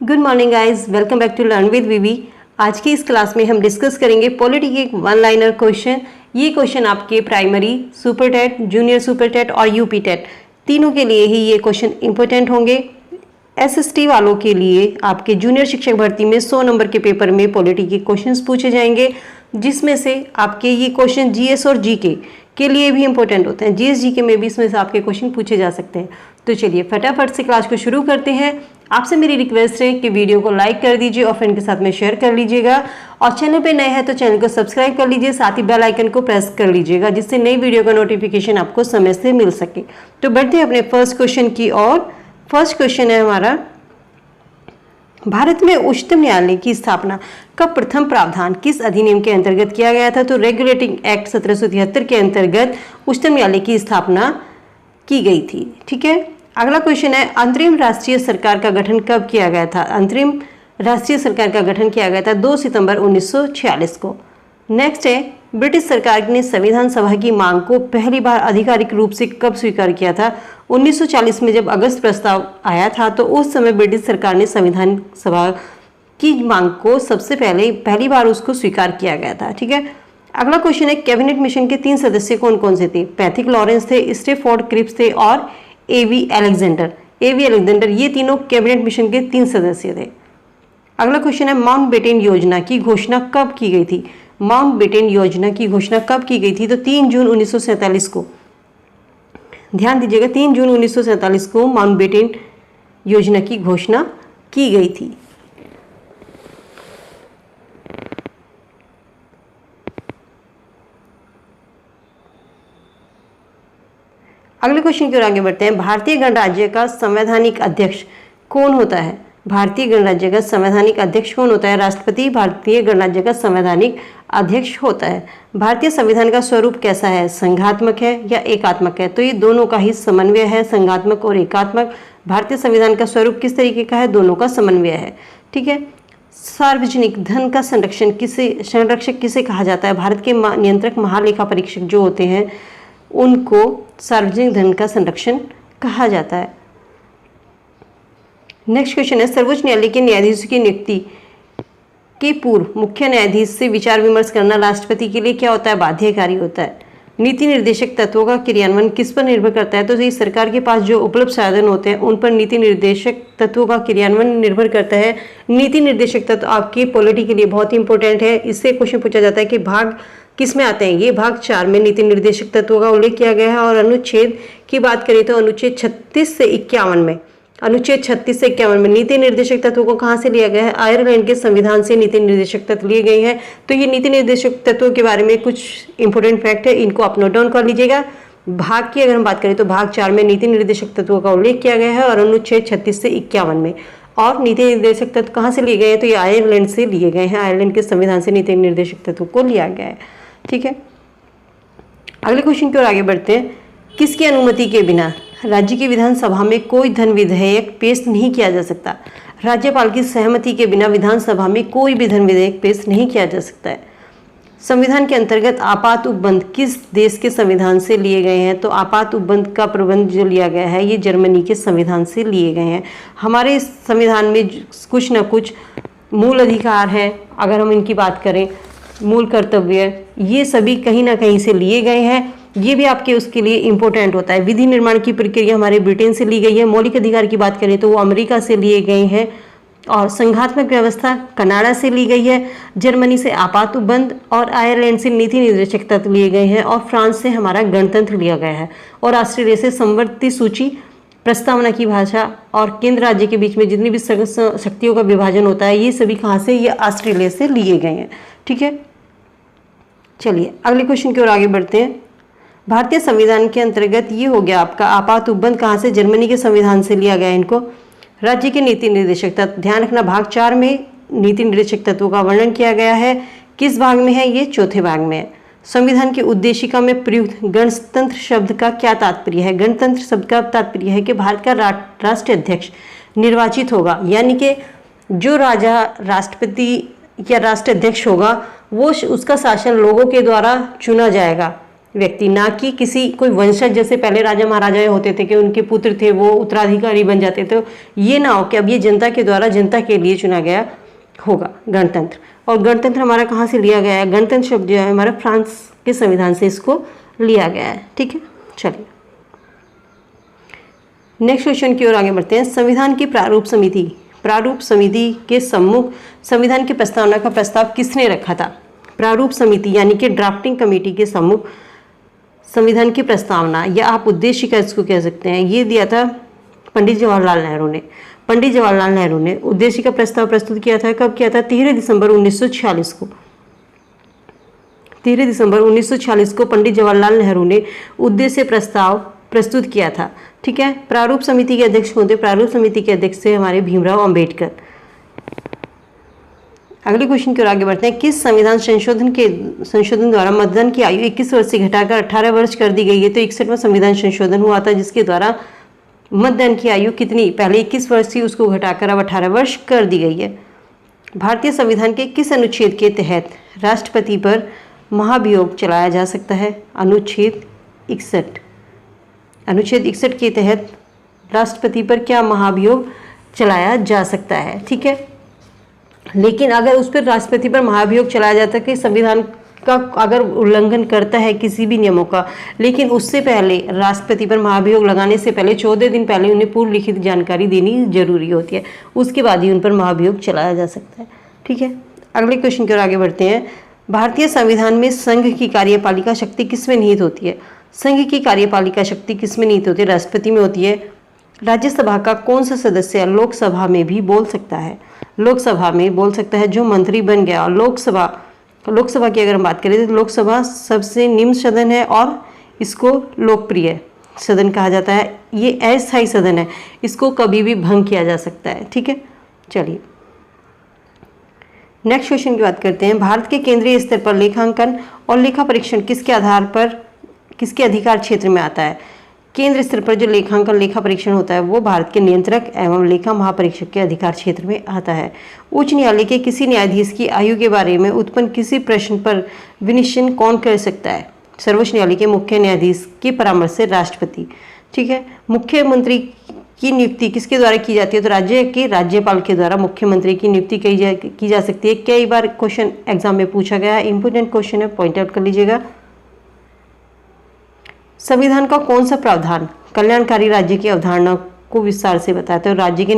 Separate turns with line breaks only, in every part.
Good morning guys, welcome back to learn with VV. आज की इस क्लास में हम डिस्कस करेंगे पॉलिटी के एक वन लाइनर क्वेश्चन। ये क्वेश्चन आपके primary, super TET, junior super TET और यूपी टेट तीनों के लिए ही ये क्वेश्चन इंपॉर्टेंट होंगे। एसएसटी वालों के लिए आपके जूनियर शिक्षक भर्ती में 100 नंबर के पेपर में पॉलिटी के क्वेश्चंस पूछे जाएंगे, जिसमें से आपके ये क्वेश्चन जीएस और जीके के लिए भी इंपॉर्टेंट होते हैं। जीएस जीके में भी इसमें से आपके क्वेश्चन पूछे जा सकते हैं। तो चलिए फटाफट से क्लास को शुरू करते हैं। आपसे मेरी रिक्वेस्ट है कि वीडियो को लाइक कर दीजिए और फ्रेंड के साथ में शेयर कर लीजिएगा, और चैनल पे नए हैं तो चैनल को सब्सक्राइब कर लीजिए, साथ ही बेल आइकन को प्रेस कर लीजिएगा, जिससे नई वीडियो का नोटिफिकेशन आपको समय से मिल सके। तो बढ़ते हैं अपने फर्स्ट क्वेश्चन की ओर। फर्स्ट क्वेश्चन है हमारा, भारत में उच्चतम न्यायालय की स्थापना का प्रथम प्रावधान किस अधिनियम के अंतर्गत किया गया था? तो रेगुलेटिंग एक्ट 1773 के अंतर्गत उच्चतम न्यायालय की स्थापना की गई थी। ठीक है, अगला क्वेश्चन है, अंतरिम राष्ट्रीय सरकार का गठन कब किया गया था? अंतरिम राष्ट्रीय सरकार का गठन किया गया था 2 सितंबर 1946 को। नेक्स्ट है, ब्रिटिश सरकार ने संविधान सभा की मांग को पहली बार आधिकारिक रूप से कब स्वीकार किया था? 1940 में जब अगस्त प्रस्ताव आया था, तो उस समय ब्रिटिश सरकार ने संविधान सभा की मांग को सबसे पहली बार उसको स्वीकार किया गया था। ठीक है, अगला क्वेश्चन है, कैबिनेट मिशन के 3 सदस्य कौन कौन से थे? पैथिक लॉरेंस थे, स्टेफोर्ड क्रिप्स थे और एवी अलेक्जेंडर। ये तीनों कैबिनेट मिशन के 3 सदस्य थे। अगला क्वेश्चन है, माउंटबेटन योजना की घोषणा कब की गई थी? माउंटबेटन योजना की घोषणा कब की गई थी? तो 3 जून 1947 को। ध्यान दीजिएगा, 3 जून 1947 को माउंटबेटन योजना की घोषणा की गई थी। अगले क्वेश्चन की ओर आगे बढ़ते हैं, भारतीय गणराज्य का संवैधानिक अध्यक्ष कौन होता है? भारतीय गणराज्य का संवैधानिक अध्यक्ष कौन होता है? राष्ट्रपति भारतीय गणराज्य का संवैधानिक अध्यक्ष होता है। भारतीय संविधान का स्वरूप कैसा है? संघात्मक है या एकात्मक है? तो ये दोनों का ही समन्वय है, संघात्मक और एकात्मक। भारतीय संविधान का स्वरूप किस तरीके का है? दोनों का समन्वय है। ठीक है, सार्वजनिक धन का संरक्षक किसे कहा जाता है? भारत के नियंत्रक महालेखा परीक्षक जो होते हैं उनको सार्वजनिक धन का संरक्षण कहा जाता है। नेक्स्ट क्वेश्चन है, सर्वोच्च न्यायालय के न्यायाधीश की नियुक्ति के पूर्व मुख्य न्यायाधीश से विचार विमर्श करना राष्ट्रपति के लिए क्या होता है? बाध्यकारी होता है। नीति निर्देशक तत्वों का क्रियान्वयन किस पर निर्भर करता है? तो ये सरकार के पास जो उपलब्ध साधन होते हैं उन पर नीति निर्देशक तत्वों का क्रियान्वयन निर्भर करता है। नीति निर्देशक तत्व आपकी पॉलिटी के लिए बहुत इंपॉर्टेंट है। इससे क्वेश्चन पूछा जाता है कि भाग किस में आते हैं? ये भाग 4 में नीति निर्देशक तत्वों का उल्लेख किया गया है। और अनुच्छेद की बात करें तो अनुच्छेद 36 से 51 में, अनुच्छेद 36 से 51 में नीति निर्देशक तत्वों को कहाँ से लिया गया है? आयरलैंड के संविधान से नीति निर्देशक तत्व लिए गए हैं। तो ये नीति निर्देशक तत्वों के बारे में कुछ इंपॉर्टेंट फैक्ट है, इनको आप नोट डाउन कर लीजिएगा। भाग की अगर हम बात करें तो भाग 4 में नीति निर्देशक तत्वों का उल्लेख किया गया है और अनुच्छेद 36 से 51 में। और नीति निर्देशक तत्व कहाँ से लिए गए हैं? तो ये आयरलैंड से लिए गए हैं। आयरलैंड के संविधान से नीति निर्देशक तत्व को लिया गया है। ठीक है, अगले क्वेश्चन की ओर आगे बढ़ते हैं, किसकी अनुमति के बिना राज्य की विधानसभा में कोई धन विधेयक पेश नहीं किया जा सकता? राज्यपाल की सहमति के बिना विधानसभा में कोई भी धन विधेयक पेश नहीं किया जा सकता है। संविधान के अंतर्गत आपात उपबंध किस देश के संविधान से लिए गए हैं? तो आपात उपबंध का प्रबंध जो लिया गया है ये जर्मनी के संविधान से लिए गए हैं। हमारे संविधान में कुछ न कुछ मूल अधिकार है, अगर हम इनकी बात करें, मूल कर्तव्य, ये सभी कहीं ना कहीं से लिए गए हैं। ये भी आपके उसके लिए इंपॉर्टेंट होता है। विधि निर्माण की प्रक्रिया हमारे ब्रिटेन से ली गई है। मौलिक अधिकार की बात करें तो वो अमेरिका से लिए गए हैं। और संघात्मक व्यवस्था कनाडा से ली गई है। जर्मनी से आपात उपबंध और आयरलैंड से नीति निर्देशक तत्व लिए गए हैं। और फ्रांस से हमारा गणतंत्र लिया गया है। और ऑस्ट्रेलिया से संवर्ती सूची, प्रस्तावना की भाषा और केंद्र राज्य के बीच में जितनी भी शक्तियों का विभाजन होता है ये सभी कहाँ से? ये ऑस्ट्रेलिया से लिए गए हैं। ठीक है, चलिए अगले क्वेश्चन की ओर आगे बढ़ते हैं। भारतीय संविधान के अंतर्गत ये हो गया आपका आपात उपबंध कहाँ से? जर्मनी के संविधान से लिया गया इनको। राज्य के नीति निर्देशक तत्व, ध्यान रखना भाग 4 में नीति निर्देशक तत्वों का वर्णन किया गया है। किस भाग में है? ये चौथे भाग में है। संविधान की उद्देशिका में प्रयुक्त गणतंत्र शब्द का क्या तात्पर्य है? गणतंत्र शब्द का तात्पर्य है कि भारत का राष्ट्रीय अध्यक्ष निर्वाचित होगा, यानी कि जो राजा, राष्ट्रपति या राष्ट्राध्यक्ष होगा वो उसका शासन लोगों के द्वारा चुना जाएगा। व्यक्ति, ना कि किसी कोई वंशज, जैसे पहले राजा महाराजा होते थे कि उनके पुत्र थे वो उत्तराधिकारी बन जाते थे। ये ना हो कि अब ये जनता के द्वारा जनता के लिए चुना गया होगा गणतंत्र। और गणतंत्र हमारा कहाँ से लिया गया है? गणतंत्र शब्द जो है हमारा फ्रांस के संविधान से इसको लिया गया है। ठीक है, चलिए नेक्स्ट क्वेश्चन की ओर आगे बढ़ते हैं। संविधान की प्रारूप समिति के सम्मुख संविधान की प्रस्तावना का प्रस्ताव किसने रखा था? प्रारूप समिति यानी कि ड्राफ्टिंग कमेटी के सम्मुख संविधान की प्रस्तावना, या आप उद्देशिका इसको कह सकते हैं, ये दिया था पंडित जवाहरलाल नेहरू ने। पंडित जवाहरलाल नेहरू ने उद्देशिका प्रस्ताव प्रस्तुत किया था। कब किया था? 13 दिसंबर 1946 को। 13 दिसंबर 1946 को पंडित जवाहरलाल नेहरू ने उद्देश्य प्रस्ताव प्रस्तुत किया था। ठीक है, प्रारूप समिति के अध्यक्ष कौन थे? प्रारूप समिति के अध्यक्ष थे हमारे भीमराव अंबेडकर। अगले क्वेश्चन की ओर आगे बढ़ते हैं। किस संविधान संशोधन द्वारा मतदान की आयु 21 वर्ष से घटाकर 18 वर्ष कर दी गई है? तो 61वां संविधान संशोधन हुआ था, जिसके द्वारा मतदान की आयु कितनी, पहले 21 वर्ष थी, उसको घटाकर अब 18 वर्ष कर दी गई है। भारतीय संविधान के किस अनुच्छेद के तहत राष्ट्रपति पर महाभियोग चलाया जा सकता है? अनुच्छेद 61। अनुच्छेद 61 के तहत राष्ट्रपति पर क्या महाभियोग चलाया जा सकता है? ठीक है, लेकिन अगर उस पर राष्ट्रपति पर महाभियोग चलाया जाता है कि संविधान का अगर उल्लंघन करता है किसी भी नियमों का, लेकिन उससे पहले राष्ट्रपति पर महाभियोग लगाने से पहले 14 दिन पहले उन्हें पूर्व लिखित जानकारी देनी जरूरी होती है, उसके बाद ही उन पर महाभियोग चलाया जा सकता है। ठीक है, अगले क्वेश्चन की ओर आगे बढ़ते हैं। भारतीय संविधान में संघ की कार्यपालिका शक्ति किसमें निहित होती है? संघ की कार्यपालिका शक्ति किसमें निहित होती है? राष्ट्रपति में होती है। राज्यसभा का कौन सा सदस्य लोकसभा में भी बोल सकता है? लोकसभा में बोल सकता है जो मंत्री बन गया। और लोकसभा की अगर हम बात करें तो लोकसभा सबसे निम्न सदन है और इसको लोकप्रिय सदन कहा जाता है। ये अस्थायी सदन है, इसको कभी भी भंग किया जा सकता है। ठीक है, चलिए नेक्स्ट क्वेश्चन की बात करते हैं। भारत के केंद्रीय स्तर पर लेखांकन और लेखा परीक्षण किसके आधार पर, किसके अधिकार क्षेत्र में आता है? केंद्र स्तर पर जो लेखांकन लेखा परीक्षण होता है वो भारत के नियंत्रक एवं लेखा महापरीक्षक के अधिकार क्षेत्र में आता है। उच्च न्यायालय के किसी न्यायाधीश की आयु के बारे में उत्पन्न किसी प्रश्न पर विनिश्चय कौन कर सकता है? सर्वोच्च न्यायालय के मुख्य न्यायाधीश के परामर्श से राष्ट्रपति। ठीक है, मुख्यमंत्री की नियुक्ति किसके द्वारा की जाती है? तो राज्य के राज्यपाल के द्वारा मुख्यमंत्री की नियुक्ति की जा सकती है। कई बार क्वेश्चन एग्जाम में पूछा गया है, इंपोर्टेंट क्वेश्चन है, पॉइंट आउट कर लीजिएगा। संविधान का कौन सा प्रावधान कल्याणकारी राज्य की अवधारणा को विस्तार से बताता है? तो राज्य के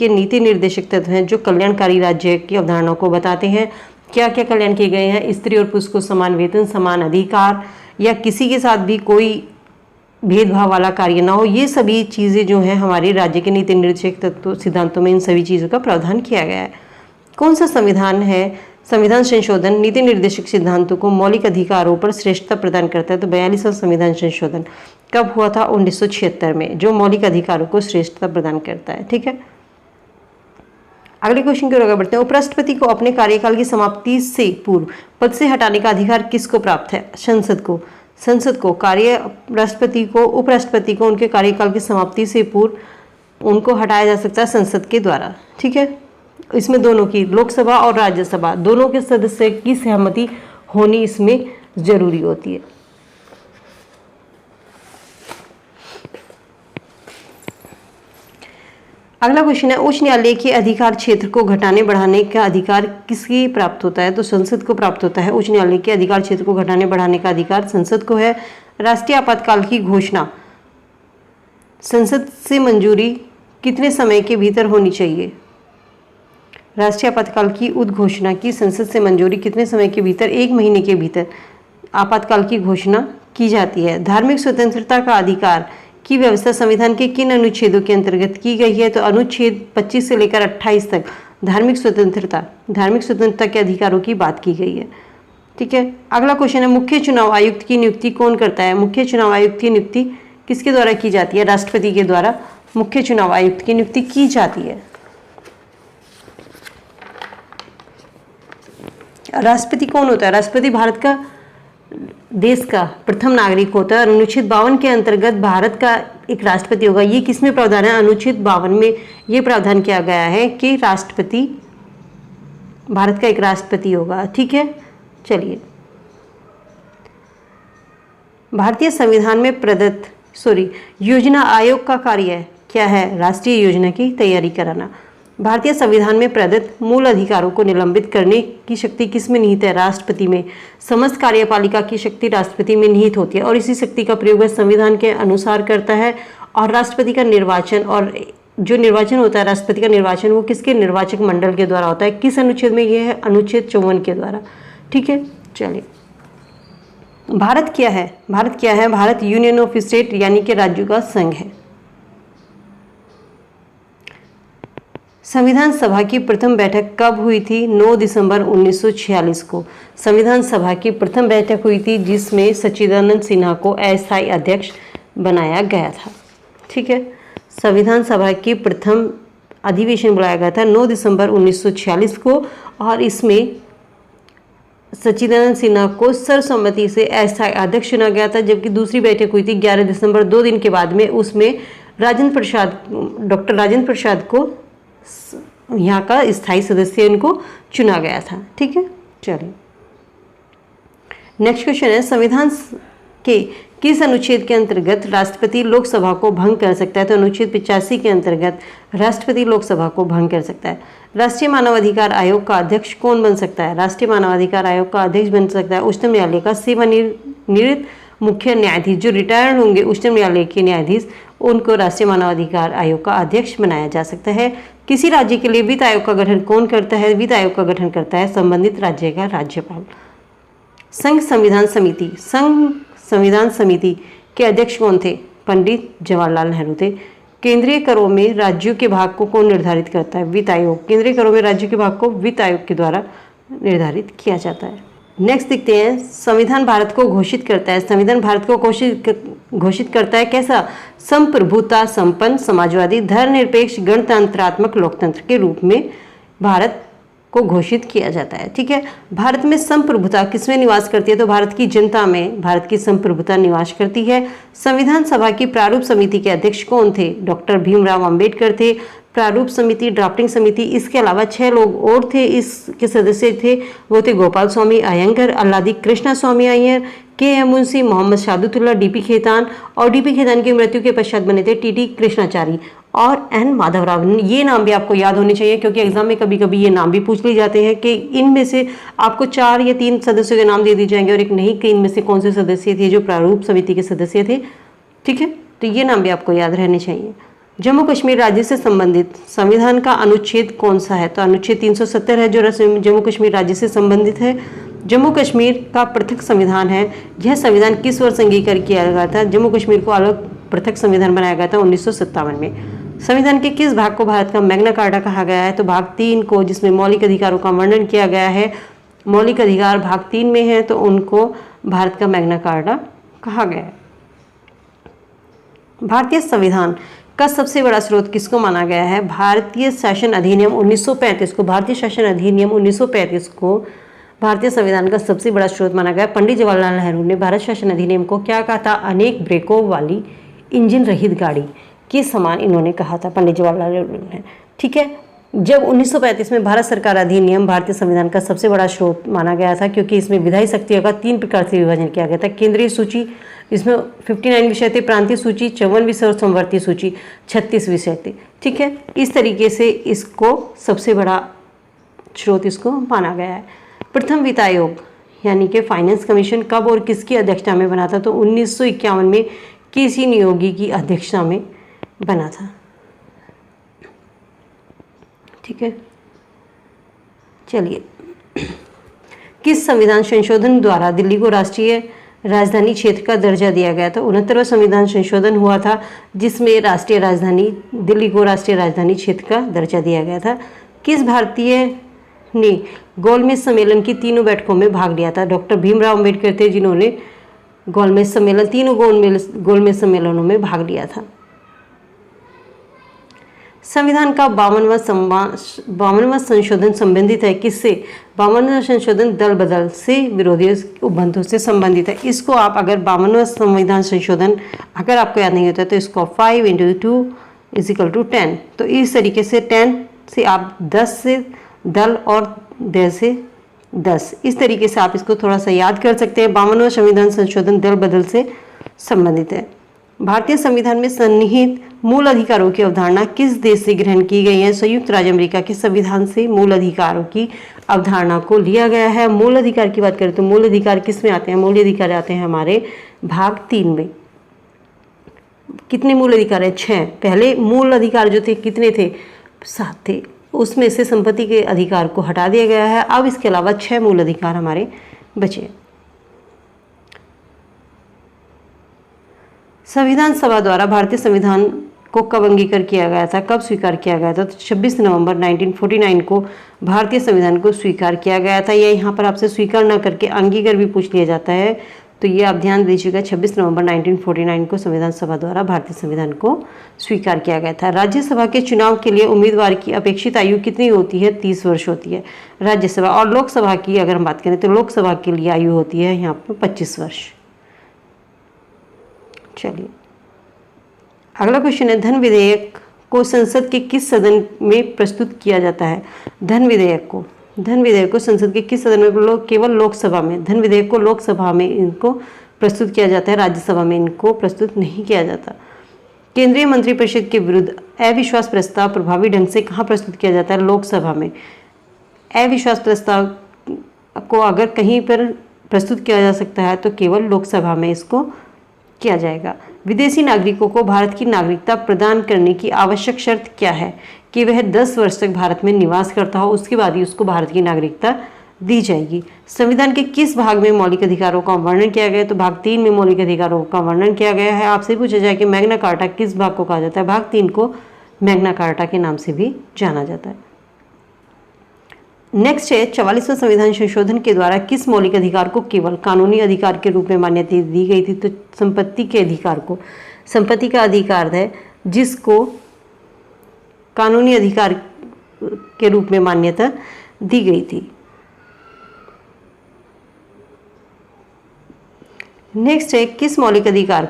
नीति निर्देशक तत्व हैं जो कल्याणकारी राज्य की अवधारणा को बताते हैं। क्या क्या कल्याण किए गए हैं? स्त्री और पुरुष को समान वेतन, समान अधिकार, या किसी के साथ भी कोई भेदभाव वाला कार्य ना हो, ये सभी चीज़ें जो हैं हमारे राज्य के नीति निर्देशक तत्व सिद्धांतों में इन सभी चीज़ों का प्रावधान किया गया है। कौन सा संविधान है? संविधान संशोधन नीति निर्देशक सिद्धांतों को मौलिक अधिकारों पर श्रेष्ठता प्रदान करता है। तो 42वां संविधान संशोधन कब हुआ था? 1976 में, जो मौलिक अधिकारों को श्रेष्ठता प्रदान करता है। ठीक है, अगले क्वेश्चन की ओर आगे बढ़ते हैं। उपराष्ट्रपति को अपने कार्यकाल की समाप्ति से पूर्व पद से हटाने का अधिकार किसको प्राप्त है? संसद को। राष्ट्रपति को, उपराष्ट्रपति को उनके कार्यकाल की समाप्ति से पूर्व उनको हटाया जा सकता है संसद के द्वारा। ठीक है, इसमें दोनों की, लोकसभा और राज्यसभा दोनों के सदस्य की सहमति होनी इसमें जरूरी होती है। अगला क्वेश्चन है, उच्च न्यायालय के अधिकार क्षेत्र को घटाने बढ़ाने का अधिकार किसकी प्राप्त होता है? तो संसद को प्राप्त होता है। उच्च न्यायालय के अधिकार क्षेत्र को घटाने बढ़ाने का अधिकार संसद को है। राष्ट्रीय आपातकाल की घोषणा संसद से मंजूरी कितने समय के भीतर होनी चाहिए? राष्ट्रीय आपातकाल की उद्घोषणा की संसद से मंजूरी कितने समय के भीतर? 1 महीने के भीतर आपातकाल की घोषणा की जाती है। धार्मिक स्वतंत्रता का अधिकार की व्यवस्था संविधान के किन अनुच्छेदों के अंतर्गत की गई है? तो अनुच्छेद 25 से लेकर 28 तक धार्मिक स्वतंत्रता के अधिकारों की बात की गई है। ठीक है, अगला क्वेश्चन है, मुख्य चुनाव आयुक्त की नियुक्ति कौन करता है? मुख्य चुनाव आयुक्त की नियुक्ति किसके द्वारा की जाती है? राष्ट्रपति के द्वारा मुख्य चुनाव आयुक्त की नियुक्ति की जाती है। राष्ट्रपति कौन होता है? राष्ट्रपति भारत का, देश का प्रथम नागरिक होता है। अनुच्छेद 52 के अंतर्गत भारत का एक राष्ट्रपति होगा। ये किसमें प्रावधान है? अनुच्छेद 52 में ये प्रावधान किया गया है कि राष्ट्रपति भारत का एक राष्ट्रपति होगा। ठीक है, चलिए भारतीय संविधान में प्रदत्त योजना आयोग का कार्य क्या है? राष्ट्रीय योजना की तैयारी कराना। भारतीय संविधान में प्रदत्त मूल अधिकारों को निलंबित करने की शक्ति किसमें निहित है? राष्ट्रपति में। समस्त कार्यपालिका की शक्ति राष्ट्रपति में निहित होती है और इसी शक्ति का प्रयोग वह संविधान के अनुसार करता है। और राष्ट्रपति का निर्वाचन, और जो निर्वाचन होता है राष्ट्रपति का निर्वाचन, वो किसके निर्वाचक मंडल के द्वारा होता है? किस अनुच्छेद में? ये है अनुच्छेद 54 के द्वारा। ठीक है, चलिए। भारत क्या है? भारत क्या है? भारत यूनियन ऑफ स्टेट यानी कि राज्यों का संघ है। संविधान सभा की प्रथम बैठक कब हुई थी? 9 दिसंबर 1946 को संविधान सभा की प्रथम बैठक हुई थी, जिसमें सच्चिदानंद सिन्हा को अस्थायी अध्यक्ष बनाया गया था। ठीक है, संविधान सभा की प्रथम अधिवेशन बुलाया गया था 9 दिसंबर 1946 को, और इसमें सच्चिदानंद सिन्हा को सर्वसम्मति से अस्थायी अध्यक्ष चुना गया था। जबकि दूसरी बैठक हुई थी 11 दिसंबर, 2 दिन के बाद में, उसमें डॉक्टर राजेंद्र प्रसाद को यहाँ का स्थायी सदस्य उनको चुना गया था। ठीक है, चलिए नेक्स्ट क्वेश्चन है, संविधान के किस अनुच्छेद के अंतर्गत राष्ट्रपति लोकसभा को भंग कर सकता है? तो अनुच्छेद 85 के अंतर्गत राष्ट्रपति लोकसभा को भंग कर सकता है। राष्ट्रीय मानवाधिकार आयोग का अध्यक्ष कौन बन सकता है? राष्ट्रीय मानवाधिकार आयोग का अध्यक्ष बन सकता है उच्चतम न्यायालय का सेवानिवृत्त मुख्य न्यायाधीश, जो रिटायर्ड होंगे उच्चतम न्यायालय के न्यायाधीश, उनको राष्ट्रीय मानवाधिकार आयोग का अध्यक्ष बनाया जा सकता है। किसी राज्य के लिए वित्त आयोग का गठन कौन करता है? वित्त आयोग का गठन करता है संबंधित राज्य का राज्यपाल। संघ संविधान समिति के अध्यक्ष कौन थे? पंडित जवाहरलाल नेहरू थे। केंद्रीय करों में राज्यों के भाग को कौन निर्धारित करता है? वित्त आयोग। केंद्रीय करों में राज्यों के भाग को वित्त आयोग के द्वारा निर्धारित किया जाता है। नेक्स्ट देखते हैं, संविधान भारत को घोषित करता है। संविधान भारत को घोषित करता है कैसा? संप्रभुता संपन्न समाजवादी धर्मनिरपेक्ष गणतंत्रात्मक लोकतंत्र के रूप में भारत को घोषित किया जाता है। ठीक है, भारत में संप्रभुता किसमें निवास करती है? तो भारत की जनता में भारत की संप्रभुता निवास करती है। संविधान सभा की प्रारूप समिति के अध्यक्ष कौन थे? डॉक्टर भीमराव अंबेडकर थे। प्रारूप समिति, ड्राफ्टिंग समिति, इसके अलावा 6 लोग और थे, इसके सदस्य थे, वो थे गोपाल स्वामी अयंगर, अल्लादी कृष्णा स्वामी अय्यर, के.एम. मुंशी, मोहम्मद शादुतुल्लाह, डी.पी. खेतान, और डी.पी. खेतान की मृत्यु के पश्चात बने थे टी.टी. कृष्णाचारी और एन माधवराव। ये नाम भी आपको याद होने चाहिए, क्योंकि एग्जाम में कभी कभी ये नाम भी पूछ लिए जाते हैं कि इनमें से आपको 4 या 3 सदस्यों के नाम दे दिए जाएंगे और एक नहीं कि इनमें से कौन से सदस्य थे जो प्रारूप समिति के सदस्य थे। ठीक है, तो ये नाम भी आपको याद रहने चाहिए। जम्मू कश्मीर राज्य से संबंधित संविधान का अनुच्छेद कौन सा है? तो अनुच्छेद 370 है जो जम्मू कश्मीर राज्य से संबंधित है। जम्मू कश्मीर का पृथक संविधान है। यह संविधान किस वर्ष अंगीकार किया गया था? जम्मू कश्मीर को अलग पृथक संविधान बनाया गया था 1957 में। संविधान के किस भाग को भारत का मैग्ना कार्टा कहा गया है? तो भाग 3 को, जिसमें मौलिक अधिकारों का वर्णन किया गया है, मौलिक अधिकार भाग 3 में है, तो उनको भारत का मैग्ना कार्टा कहा गया है। भारतीय संविधान का सबसे बड़ा स्रोत किसको माना गया है? भारतीय शासन अधिनियम 1935 को, भारतीय शासन अधिनियम 1935 को भारतीय संविधान का सबसे बड़ा स्रोत माना गया। पंडित जवाहरलाल नेहरू ने भारत शासन अधिनियम को क्या कहा था? अनेक ब्रेकों वाली इंजन रहित गाड़ी के समान इन्होंने कहा था, पंडित जवाहरलाल नेहरू ने। ठीक है, जब 1935 में भारत सरकार अधिनियम भारतीय संविधान का सबसे बड़ा स्रोत माना गया था, क्योंकि इसमें विधायी शक्तियों का 3 प्रकार से विभाजन किया गया था। केंद्रीय सूची, इसमें 59 विषय थे, प्रांतीय सूची 54 विषय और संवर्ती सूची 36 विषय थे। ठीक है, इस तरीके से इसको सबसे बड़ा स्रोत इसको माना गया है। प्रथम वित्त आयोग यानी कि फाइनेंस कमीशन कब और किसकी अध्यक्षता में बना था? तो 1951 में केसी नियोगी की अध्यक्षता में बना था। ठीक है, चलिए, किस संविधान संशोधन द्वारा दिल्ली को राष्ट्रीय राजधानी क्षेत्र का दर्जा दिया गया था? 69वां संविधान संशोधन हुआ था, जिसमें राष्ट्रीय राजधानी दिल्ली को राष्ट्रीय राजधानी क्षेत्र का दर्जा दिया गया था। किस भारतीय ने गोलमेज सम्मेलन की 3 बैठकों में भाग लिया था? डॉक्टर भीमराव अंबेडकर थे, जिन्होंने गोलमेज सम्मेलन, 3 गोलमेज सम्मेलनों में भाग लिया था। संविधान का 52वां संशोधन संबंधित है किससे? 52वां संशोधन दल बदल से विरोधी उपबंधों से संबंधित है। इसको आप अगर 52वां संविधान संशोधन अगर आपको याद नहीं होता तो इसको 5 × 2 = 10, तो इस तरीके से 10 से आप 10 से दल और 10 से 10। इस तरीके से आप इसको थोड़ा सा याद कर सकते हैं। 52वां संविधान संशोधन दल बदल से संबंधित है। भारतीय संविधान में सन्निहित मूल अधिकारों की अवधारणा किस देश से ग्रहण की गई है? संयुक्त राज्य अमेरिका के संविधान से मूल अधिकारों की अवधारणा को लिया गया है। मूल अधिकार की बात करें तो मूल अधिकार किस में आते हैं? मूल अधिकार आते हैं हमारे भाग 3 में। कितने मूल अधिकार है? 6। पहले मूल अधिकार जो थे कितने थे? 7 थे। उसमें से संपत्ति के अधिकार को हटा दिया गया है। अब इसके अलावा 6 मूल अधिकार हमारे बचे। संविधान सभा द्वारा भारतीय संविधान को कब अंगीकार किया गया था? कब स्वीकार किया गया था? तो 26 नवंबर 1949 को भारतीय संविधान को स्वीकार किया गया था। या यहाँ पर आपसे स्वीकार न करके अंगीकार भी पूछ लिया जाता है, तो ये आप ध्यान दीजिएगा। 26 नवंबर 1949 को संविधान सभा द्वारा भारतीय संविधान को स्वीकार किया गया था। राज्यसभा के चुनाव के लिए उम्मीदवार की अपेक्षित आयु कितनी होती है? 30 वर्ष होती है राज्यसभा। और लोकसभा की अगर हम बात करें तो लोकसभा के लिए आयु होती है यहाँ पर 25 वर्ष। चलिए अगला क्वेश्चन है, धन विधेयक को संसद के किस सदन में प्रस्तुत किया जाता है? धन विधेयक को संसद के किस सदन में? केवल लोकसभा में। धन विधेयक को लोकसभा में इनको प्रस्तुत किया जाता है, राज्यसभा में इनको प्रस्तुत नहीं किया जाता। केंद्रीय मंत्रिपरिषद के विरुद्ध अविश्वास प्रस्ताव प्रभावी ढंग से कहाँ प्रस्तुत किया जाता है? लोकसभा में। अविश्वास प्रस्ताव को अगर कहीं पर प्रस्तुत किया जा सकता है तो केवल लोकसभा में इसको किया जाएगा। विदेशी नागरिकों को भारत की नागरिकता प्रदान करने की आवश्यक शर्त क्या है? कि वह 10 वर्ष तक भारत में निवास करता हो, उसके बाद ही उसको भारत की नागरिकता दी जाएगी। संविधान के किस भाग में मौलिक अधिकारों का वर्णन किया गया है? तो भाग 3 में मौलिक अधिकारों का वर्णन किया गया है। आपसे पूछा जाए कि मैग्ना कार्टा किस भाग को कहा जाता है? भाग 3 को मैग्ना कार्टा के नाम से भी जाना जाता है। नेक्स्ट है, 44वां संविधान संशोधन के द्वारा किस मौलिक अधिकार को केवल कानूनी अधिकार के रूप में मान्यता दी गई थी? तो संपत्ति के अधिकार को। संपत्ति का अधिकार है जिसको कानूनी अधिकार के रूप में मान्यता दी गई थी। नेक्स्ट है, किस मौलिक अधिकार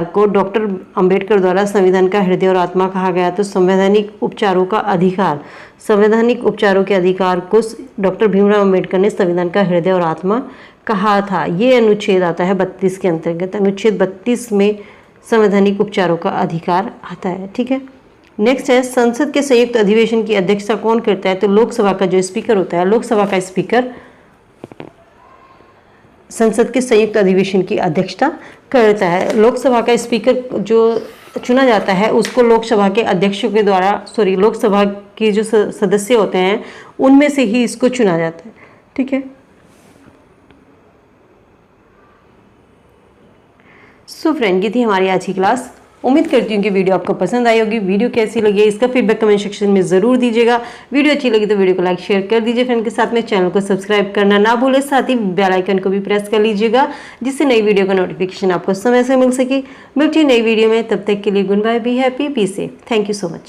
को डॉक्टर अंबेडकर द्वारा संविधान का हृदय और आत्मा कहा गया? तो संवैधानिक उपचारों का अधिकार। संवैधानिक उपचारों के अधिकार को डॉक्टर भीमराव अंबेडकर ने संविधान का हृदय और आत्मा कहा था। ये अनुच्छेद आता है 32 के अंतर्गत। अनुच्छेद 32 में संवैधानिक उपचारों का अधिकार आता है। ठीक है। नेक्स्ट है, संसद के संयुक्त अधिवेशन की अध्यक्षता कौन करता है? तो लोकसभा का जो स्पीकर होता है, लोकसभा का स्पीकर संसद के संयुक्त अधिवेशन की अध्यक्षता करता है। लोकसभा का स्पीकर जो चुना जाता है उसको लोकसभा के अध्यक्षों के द्वारा लोकसभा के जो सदस्य होते हैं उनमें से ही इसको चुना जाता है। ठीक है। सो फ्रेंड, ये थी हमारी आज की क्लास। उम्मीद करती हूँ कि वीडियो आपको पसंद आई होगी। वीडियो कैसी लगी इसका फीडबैक कमेंट सेक्शन में ज़रूर दीजिएगा। वीडियो अच्छी लगी तो वीडियो को लाइक शेयर कर दीजिए फ्रेंड के साथ में। चैनल को सब्सक्राइब करना ना भूलें, साथ ही बेल आइकन को भी प्रेस कर लीजिएगा जिससे नई वीडियो का नोटिफिकेशन आपको समय से मिल सके। मिलती है नई वीडियो में, तब तक के लिए good bye, be happy, be safe. Thank you so much.